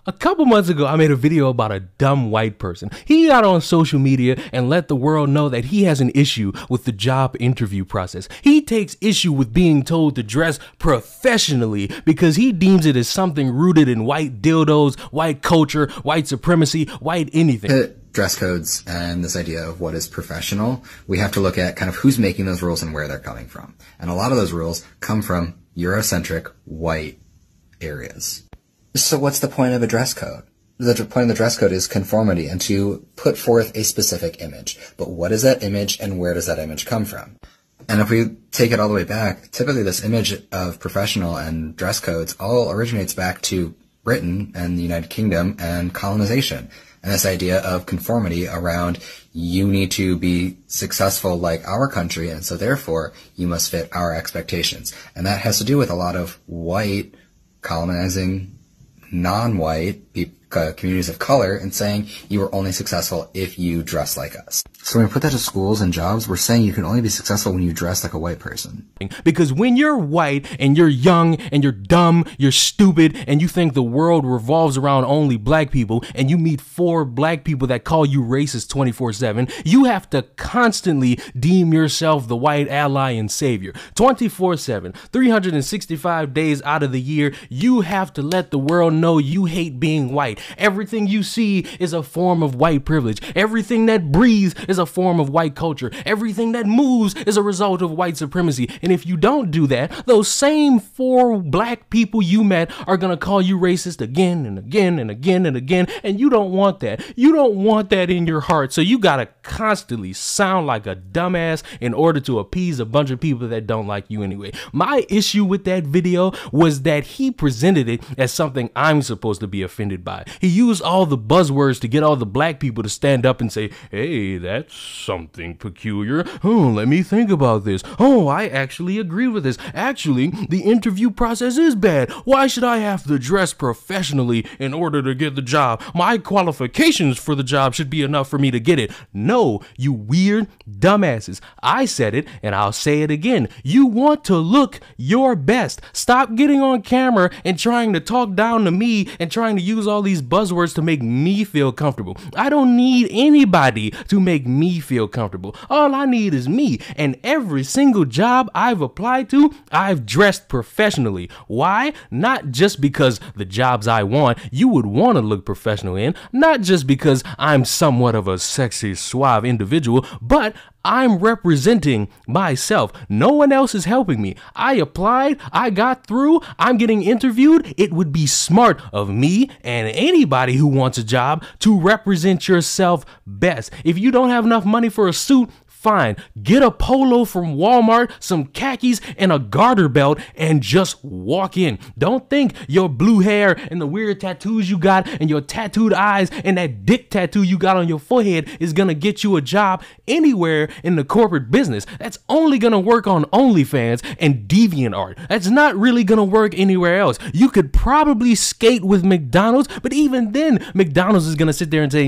A couple months ago, I made a video about a dumb white person. He got on social media and let the world know that he has an issue with the job interview process. He takes issue with being told to dress professionally because he deems it as something rooted in white dildos, white culture, white supremacy, white anything. Dress codes and this idea of what is professional, we have to look at kind of who's making those rules and where they're coming from. And a lot of those rules come from Eurocentric white areas. So what's the point of a dress code? The point of the dress code is conformity and to put forth a specific image. But what is that image and where does that image come from? And if we take it all the way back, typically this image of professional and dress codes all originates back to Britain and the United Kingdom and colonization. And this idea of conformity around you need to be successful like our country, and so therefore you must fit our expectations. And that has to do with a lot of white colonizing non-white communities of color and saying you are only successful if you dress like us. So when we put that to schools and jobs, we're saying you can only be successful when you dress like a white person. Because when you're white and you're young and you're dumb, you're stupid, and you think the world revolves around only black people, and you meet 4 black people that call you racist 24/7, you have to constantly deem yourself the white ally and savior. 24/7, 365 days out of the year, you have to let the world know you hate being white. Everything you see is a form of white privilege. Everything that breathes is a form of white culture. Everything that moves is a result of white supremacy. And if you don't do that, those same 4 black people you met are going to call you racist again and again and again and again. And you don't want that. You don't want that in your heart. So you got to constantly sound like a dumbass in order to appease a bunch of people that don't like you anyway. My issue with that video was that he presented it as something I'm supposed to be offended by. He used all the buzzwords to get all the black people to stand up and say, hey, that's something peculiar. Oh, let me think about this. Oh, I actually agree with this. Actually, the interview process is bad. Why should I have to dress professionally in order to get the job? My qualifications for the job should be enough for me to get it. No, you weird dumbasses. I said it and I'll say it again. You want to look your best. Stop getting on camera and trying to talk down to me and trying to use all these buzzwords to make me feel comfortable. I don't need anybody to make me feel comfortable. All I need is me. And every single job I've applied to, I've dressed professionally. Why? Not just because the jobs I want, you would want to look professional in, not just because I'm somewhat of a sexy, suave individual, but I'm representing myself. No one else is helping me. I applied, I got through, I'm getting interviewed. It would be smart of me and anybody who wants a job to represent yourself best. If you don't have enough money for a suit, fine, get a polo from Walmart, some khakis, and a garter belt, and just walk in. Don't think your blue hair and the weird tattoos you got and your tattooed eyes and that dick tattoo you got on your forehead is gonna get you a job anywhere in the corporate business. That's only gonna work on OnlyFans and DeviantArt. That's not really gonna work anywhere else. You could probably skate with McDonald's, but even then, McDonald's is gonna sit there and say,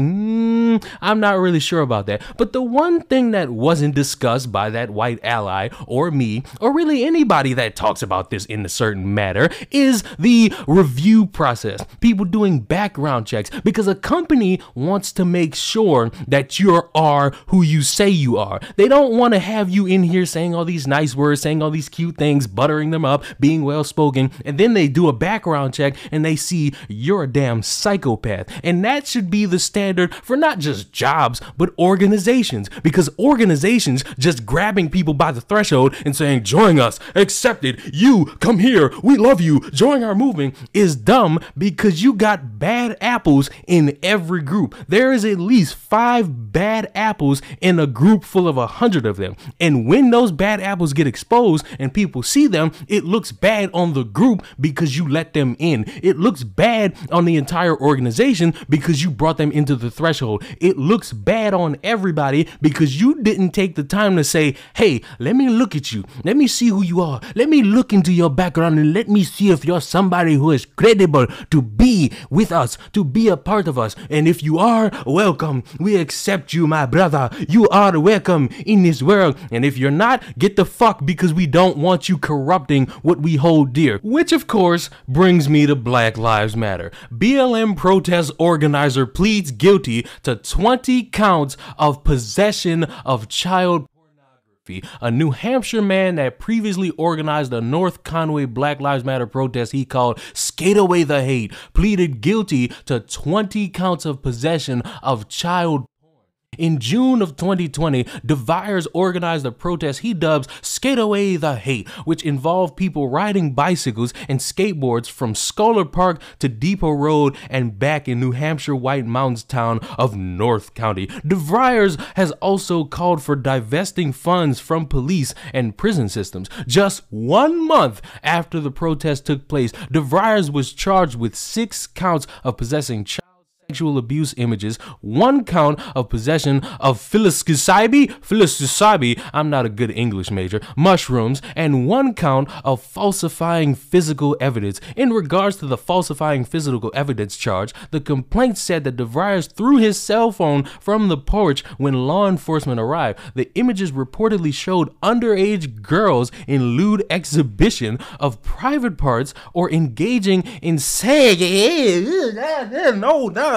I'm not really sure about that. But the one thing that wasn't discussed by that white ally or me or really anybody that talks about this in a certain matter is the review process. People doing background checks because a company wants to make sure that you are who you say you are. They don't want to have you in here saying all these nice words, saying all these cute things, buttering them up, being well spoken, and then they do a background check and they see you're a damn psychopath. And that should be the standard for not just jobs but organizations, because organizations just grabbing people by the threshold and saying, join us, accepted, you, come here, we love you, join our movement, is dumb because you got bad apples in every group. There is at least 5 bad apples in a group full of 100 of them. And when those bad apples get exposed and people see them, it looks bad on the group because you let them in. It looks bad on the entire organization because you brought them into the threshold. It looks bad on everybody because you didn't didn't take the time to say, hey, let me look at you. Let me see who you are. Let me look into your background and let me see if you're somebody who is credible to be with us, to be a part of us. And if you are, welcome. We accept you, my brother. You are welcome in this world. And if you're not, get the fuck, because we don't want you corrupting what we hold dear. Which, of course, brings me to Black Lives Matter. BLM protest organizer pleads guilty to 20 counts of possession of child pornography. A New Hampshire man that previously organized a North Conway Black Lives Matter protest he called Skate Away the Hate pleaded guilty to 20 counts of possession of child. In June of 2020, DeVires organized a protest he dubs Skate Away the Hate, which involved people riding bicycles and skateboards from Scholar Park to Depot Road and back in New Hampshire White Mountains town of North County. DeVires has also called for divesting funds from police and prison systems. Just 1 month after the protest took place, DeVires was charged with 6 counts of possessing sexual abuse images, 1 count of possession of psilocybin, I'm not a good English major, mushrooms, and 1 count of falsifying physical evidence. In regards to the falsifying physical evidence charge, the complaint said that DeVries threw his cell phone from the porch when law enforcement arrived. The images reportedly showed underage girls in lewd exhibition of private parts or engaging in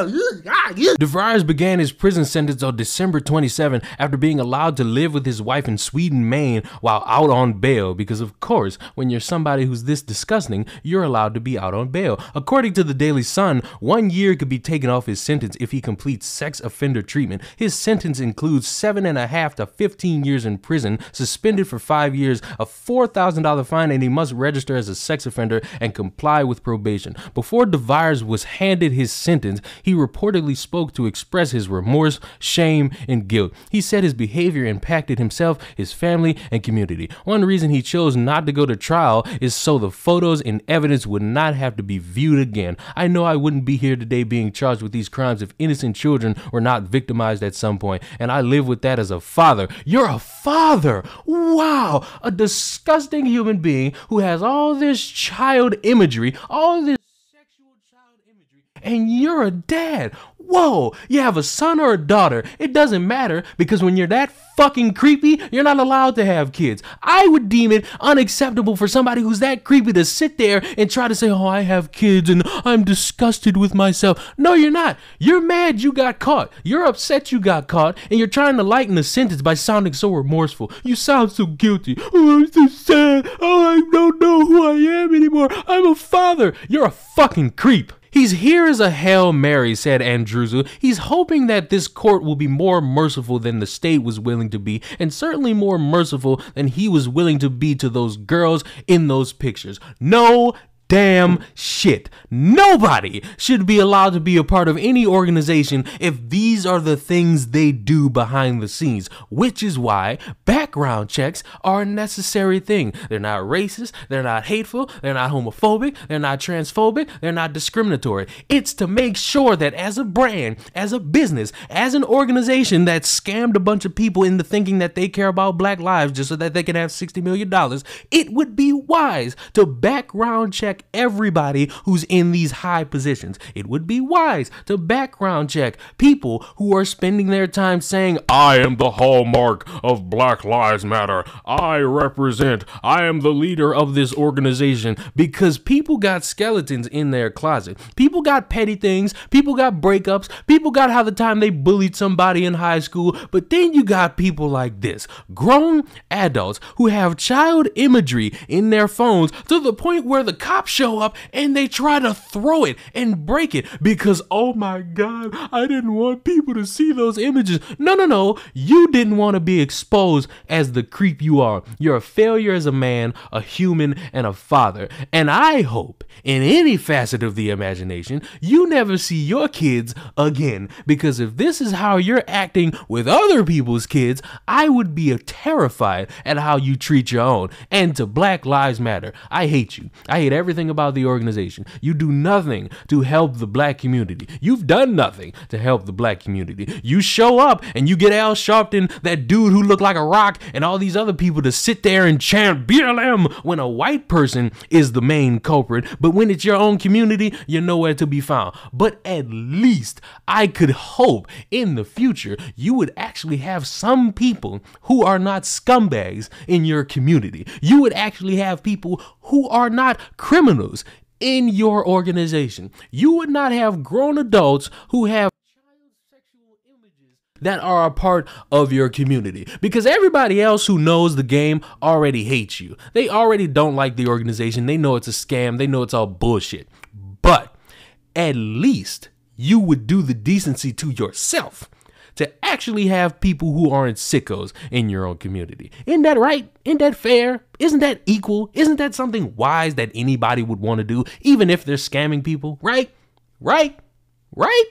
DeVries began his prison sentence on December 27 after being allowed to live with his wife in Sweden, Maine while out on bail, because of course, when you're somebody who's this disgusting, you're allowed to be out on bail. According to the Daily Sun, 1 year could be taken off his sentence if he completes sex offender treatment. His sentence includes 7.5 to 15 years in prison, suspended for 5 years, a $4,000 fine, and he must register as a sex offender and comply with probation. Before DeVires was handed his sentence, he reportedly spoke to express his remorse, shame, and guilt. He said his behavior impacted himself, his family, and community. One reason he chose not to go to trial is so the photos and evidence would not have to be viewed again. I know I wouldn't be here today being charged with these crimes if innocent children were not victimized at some point, and I live with that as a father. You're a father! Wow! A disgusting human being who has all this child imagery, all this and you're a dad. Whoa, you have a son or a daughter. It doesn't matter, because when you're that fucking creepy, you're not allowed to have kids. I would deem it unacceptable for somebody who's that creepy to sit there and try to say, oh, I have kids and I'm disgusted with myself. No, you're not. You're mad you got caught. You're upset you got caught, and you're trying to lighten the sentence by sounding so remorseful. You sound so guilty. Oh, I'm so sad. Oh, I don't know who I am anymore. I'm a father. You're a fucking creep. He's here as a Hail Mary, said Andrewsu. He's hoping that this court will be more merciful than the state was willing to be, and certainly more merciful than he was willing to be to those girls in those pictures. No damn shit. Nobody should be allowed to be a part of any organization if these are the things they do behind the scenes, which is why background checks are a necessary thing. They're not racist, they're not hateful, they're not homophobic, they're not transphobic, they're not discriminatory. It's to make sure that as a brand, as a business, as an organization that scammed a bunch of people into thinking that they care about black lives just so that they can have $60 million, it would be wise to background check everybody who's in these high positions. It would be wise to background check people who are spending their time saying, I am the hallmark of Black Lives Matter. I am the leader of this organization, because people got skeletons in their closet. People got petty things. People got breakups. People got how the time they bullied somebody in high school. But then you got people like this, grown adults who have child imagery in their phones to the point where the cops show up and they try to throw it and break it because, oh my God, I didn't want people to see those images. No. You didn't want to be exposed as the creep you are. You're a failure as a man, a human, and a father. And I hope in any facet of the imagination, you never see your kids again. Because if this is how you're acting with other people's kids, I would be terrified at how you treat your own. And to Black Lives Matter, I hate you. I hate every everything about the organization. You do nothing to help the black community. You've done nothing to help the black community. You show up and you get Al Sharpton, that dude who looked like a rock, and all these other people to sit there and chant BLM when a white person is the main culprit. But when it's your own community, you're nowhere to be found. But at least I could hope in the future you would actually have some people who are not scumbags in your community. You would actually have people who are not criminals in your organization. You would not have grown adults who have child sexual images that are a part of your community, because everybody else who knows the game already hates you. They already don't like the organization. They know it's a scam. They know it's all bullshit. But at least you would do the decency to yourself to actually have people who aren't sickos in your own community. Isn't that right? Isn't that fair? Isn't that equal? Isn't that something wise that anybody would want to do, even if they're scamming people? Right? Right? Right?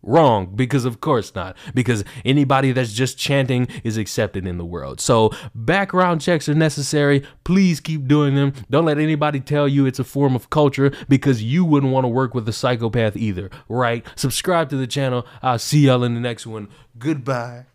Wrong, because of course not, because anybody that's just chanting is accepted in the world. So background checks are necessary. Please keep doing them. Don't let anybody tell you it's a form of culture, because you wouldn't want to work with a psychopath either, right? Subscribe to the channel. I'll see y'all in the next one. Goodbye.